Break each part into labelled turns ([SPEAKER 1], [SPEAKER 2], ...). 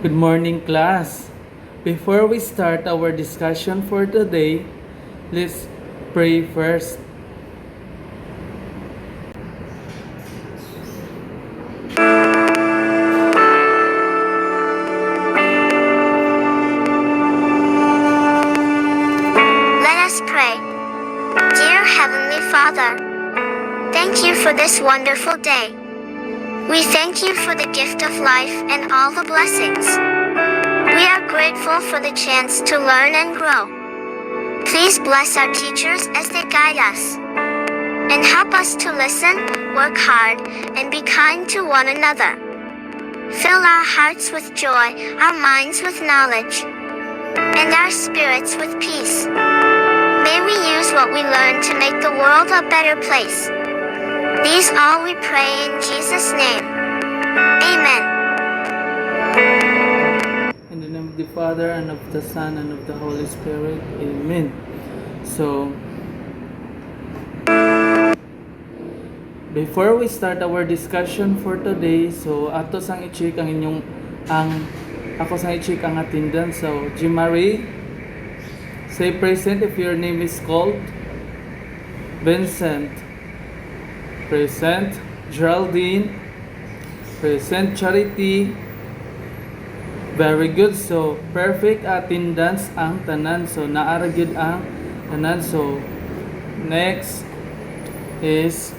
[SPEAKER 1] Good morning, class. Before we start our discussion for today, let's pray first.
[SPEAKER 2] Let us pray. Dear Heavenly Father, thank you for this wonderful day. We thank you for the gift of life and all the blessings. We are grateful for the chance to learn and grow. Please bless our teachers as they guide us. And help us to listen, work hard, and be kind to one another. Fill our hearts with joy, our minds with knowledge, and our spirits with peace. May we use what we learn to make the world a better place. These all we pray in Jesus' name. Amen.
[SPEAKER 1] In the name of the Father, and of the Son, and of the Holy Spirit. Amen. So, before we start our discussion for today, so ato sang i-check ako sang i-check ang attendance. So, Jim Marie, say present if your name is called. Vincent, present. Geraldine, present. Charity, very good. So, perfect attendance ang tanan. So, naara gyud ang tanan. So, next is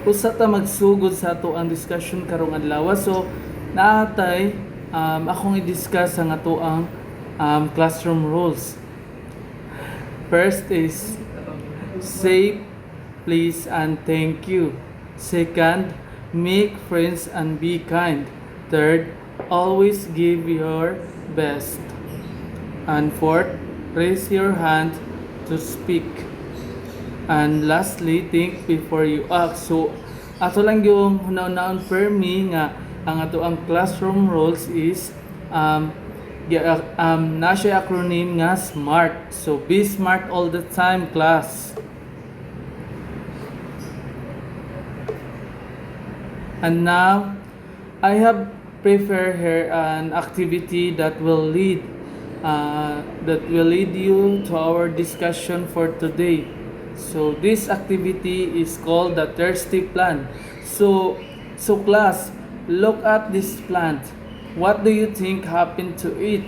[SPEAKER 1] usa ta magsugod sa ato ang discussion karong adlaw. So, naatay akong i-discuss ang ato ang classroom rules. First is say please and thank you. Second, make friends and be kind. Third, always give your best. And fourth, raise your hand to speak. And lastly, think before you act. So, ato lang yung hunaw-naon for me nga ang ato ang classroom rules is na siya acronym nga SMART. So, be smart all the time, class. And now, I have prepared here an activity that will lead you to our discussion for today. So this activity is called the thirsty plant. So class, look at this plant. What do you think happened to it?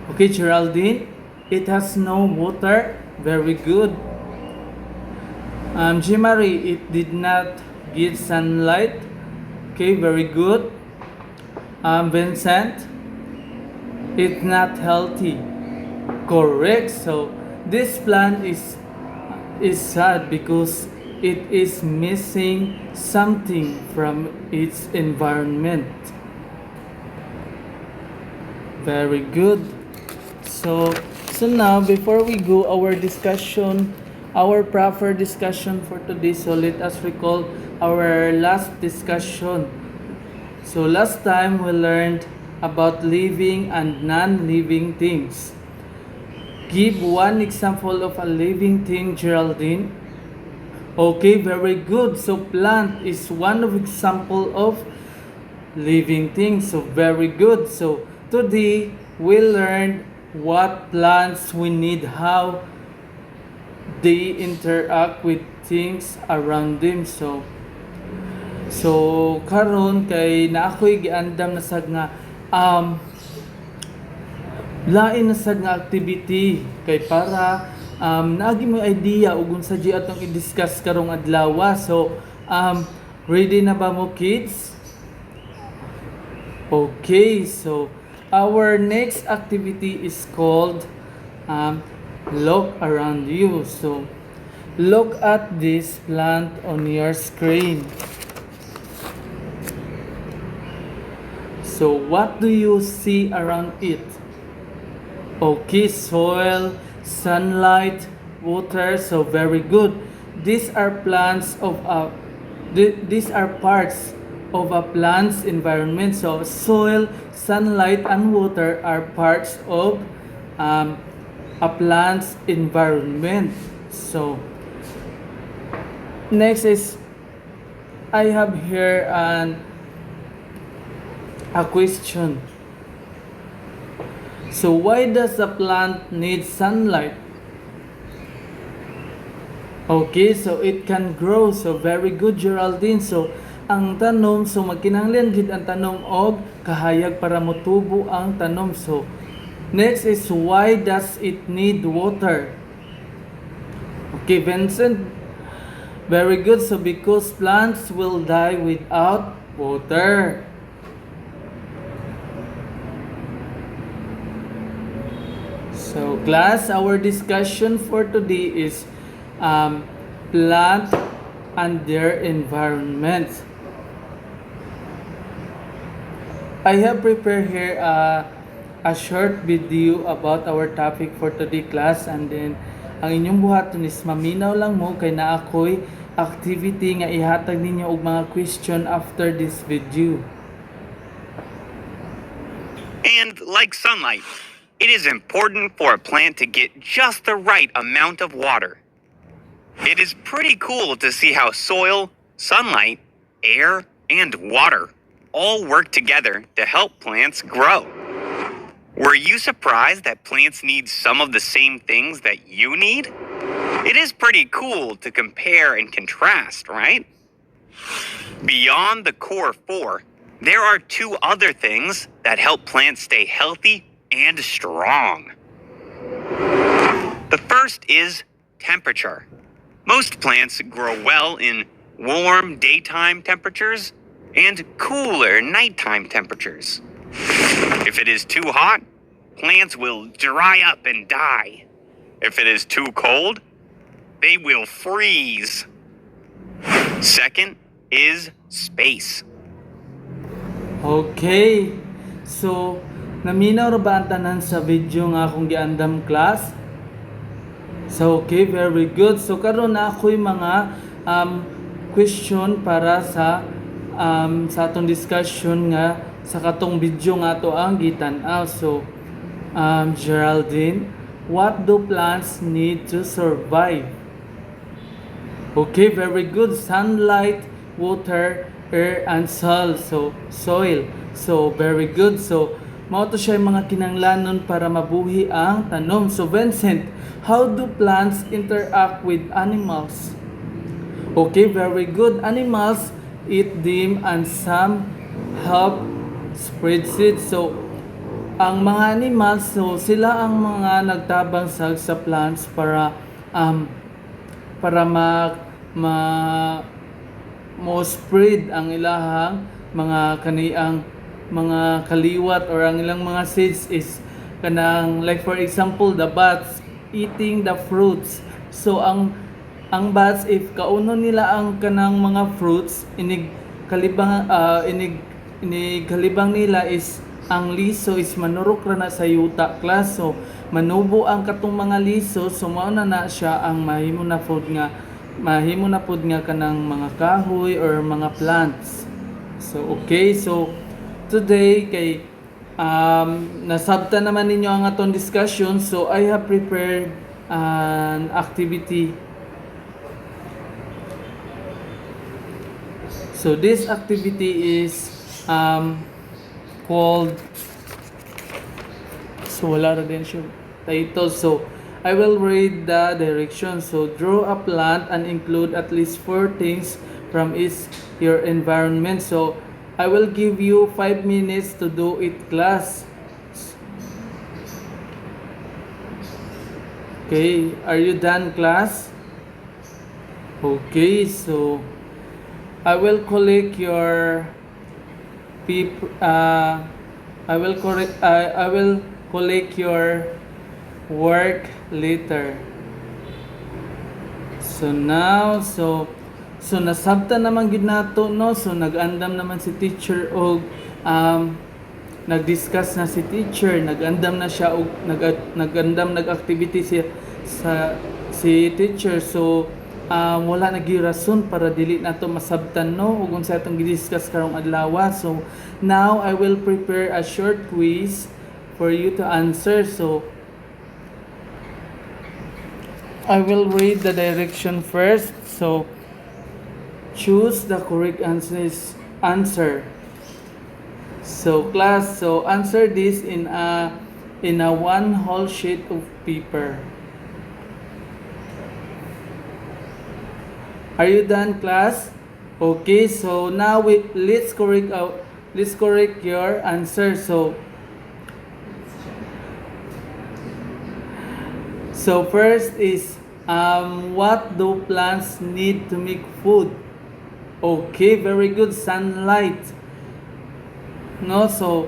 [SPEAKER 1] Okay, Geraldine, it has no water. Very good. Jimari, it did not get sunlight. Okay, very good. Vincent, it's not healthy. Correct. So this plant is sad because it is missing something from its environment. Very good. So now before we go our proper discussion for today, so let us recall our last discussion. So last time we learned about living and non-living things. Give one example of a living thing, Geraldine. Okay, very good. So plant is one of example of living things. So very good. So today we learned what plants we need, how they interact with things around them. So karon kay na ako'y giandam na sad nga lain na sad nga activity kay para naagi mo idea ug unsa di atong i-discuss karong adlaw. So ready na ba mo, kids? Okay, so our next activity is called look around you. So look at this plant on your screen. So what do you see around it? Okay, soil, sunlight, water. So very good. These are plants of these are parts of a plant's environment. So soil, sunlight, and water are parts of a plant's environment. So next is I have here a question. So why does the plant need sunlight? Okay, so it can grow. So very good, Geraldine. So ang tanom, so magkinahanglan gid ang tanom og kahayag para motubo ang tanom. So next is why does it need water? Okay, Vincent. Very good. So because plants will die without water. So class, our discussion for today is plant and their environment. I have prepared here a short video about our topic for today, class, and then ang inyong buhaton is maminaw lang mo kay na ako'y activity nga ihatag ninyo og mga question after this video.
[SPEAKER 3] And like sunlight, it is important for a plant to get just the right amount of water. It is pretty cool to see how soil, sunlight, air, and water all work together to help plants grow. Were you surprised that plants need some of the same things that you need? It is pretty cool to compare and contrast, right? Beyond the core four, there are two other things that help plants stay healthy and strong. The first is temperature. Most plants grow well in warm daytime temperatures and cooler nighttime temperatures. If it is too hot, plants will dry up and die. If it is too cold, they will freeze. Second is space.
[SPEAKER 1] Okay. So, naminaw ra ba ang tanan sa video nga akong giandam, class? So, okay, very good. So, karon na ako'y mga question para sa atong discussion nga sa katong video nga to ang gitan-aw. So, Geraldine, what do plants need to survive? Okay, very good. Sunlight, water, air, and soil. So, very good. So, mao to siya yung mga kinanglanon para mabuhi ang tanom. So, Vincent, how do plants interact with animals? Okay, very good. Animals eat them and some help spread seeds. So, ang mga animals, so sila ang mga nagtabang sa plants para mo spread ang ilahang mga kaniang mga kaliwat or ang ilang mga seeds is kanang, like for example, the bats eating the fruits. So ang bats, if kauno nila ang kanang mga fruits, inig kalibang nila is ang liso is manurok ra na sa yuta, class. So manubo ang katong mga liso, so mao na siya ang mahimo na pod nga kanang mga kahoy or mga plants. So okay, so today kay nasabta naman ninyo ang atong discussion, so I have prepared an activity. So this activity is called, so wala ra din siya title. So I will read the directions. So draw a plant and include at least 4 things from your environment. So I will give you 5 minutes to do it, class. Okay, are you done, class? Okay, so I will collect your I will collect your work later. So now, so nasabta naman gid nato, no? So nag-andam naman si teacher og nag-discuss na si teacher, nag-andam na siya og nag-activity si teacher. So wala na gyud rason para dili nato masabtan, no, ug unsa atong gi-discuss karong adlaw. So now I will prepare a short quiz for you to answer. So I will read the direction first. So Choose the correct answer. So class, so answer this in a one whole sheet of paper. Are you done, class? Okay, so now let's correct your answer. So first is what do plants need to make food? Okay, very good. Sunlight. No, so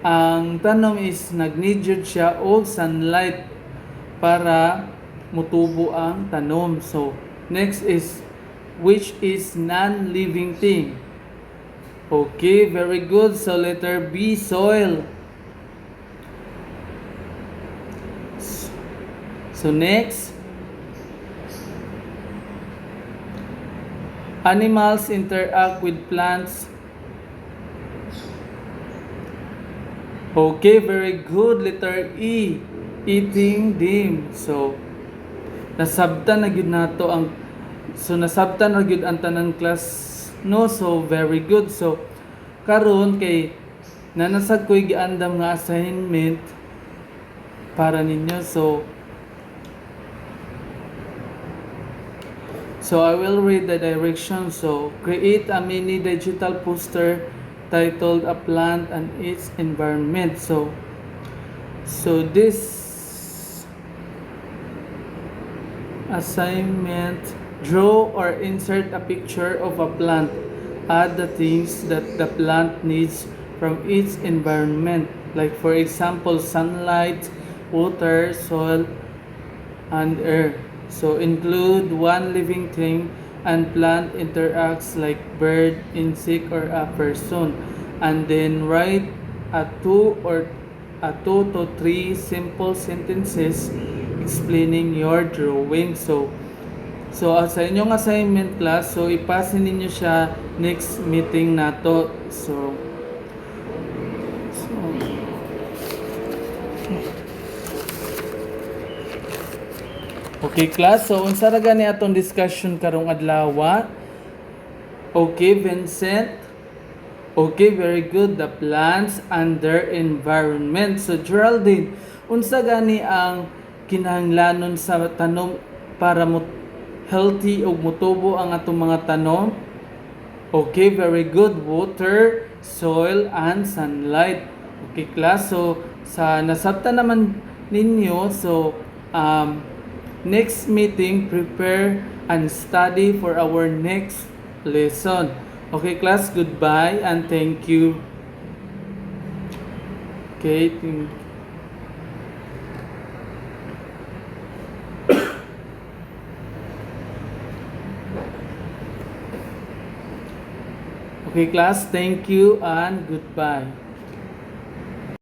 [SPEAKER 1] ang tanong is nag-need jud siya og sunlight para mutubo ang tanom. So next is which is non-living thing? Okay, very good. So letter B, soil. So next, animals interact with plants. Okay, very good. Letter E, eating them. So nasabtan na gyud nato ang nasabtan na gyud ang tanan class, no? So very good. So karon kay nanasag ko'y giandam nga assignment para ninyo. So I will read the directions. So create a mini digital poster titled A Plant and Its Environment. So this assignment, draw or insert a picture of a plant. Add the things that the plant needs from its environment, like for example sunlight, water, soil, and air. So include one living thing and plant interacts like bird, insect, or a person. And then write a two to three simple sentences explaining your drawing. So sa inyong assignment class, so ipasin ninyo siya next meeting nato. Okay class, so unsa ra gani atong discussion karong adlaw? Okay, Vincent. Okay, very good. The plants and their environment. So Geraldine, unsa gani ang kinahanglanon sa tanom para healthy ug mutubo ang atong mga tanom? Okay, very good. Water, soil, and sunlight. Okay class, so sa nasabtan naman ninyo, so next meeting, prepare and study for our next lesson. Okay class, goodbye and thank you. Okay, okay class, thank you and goodbye.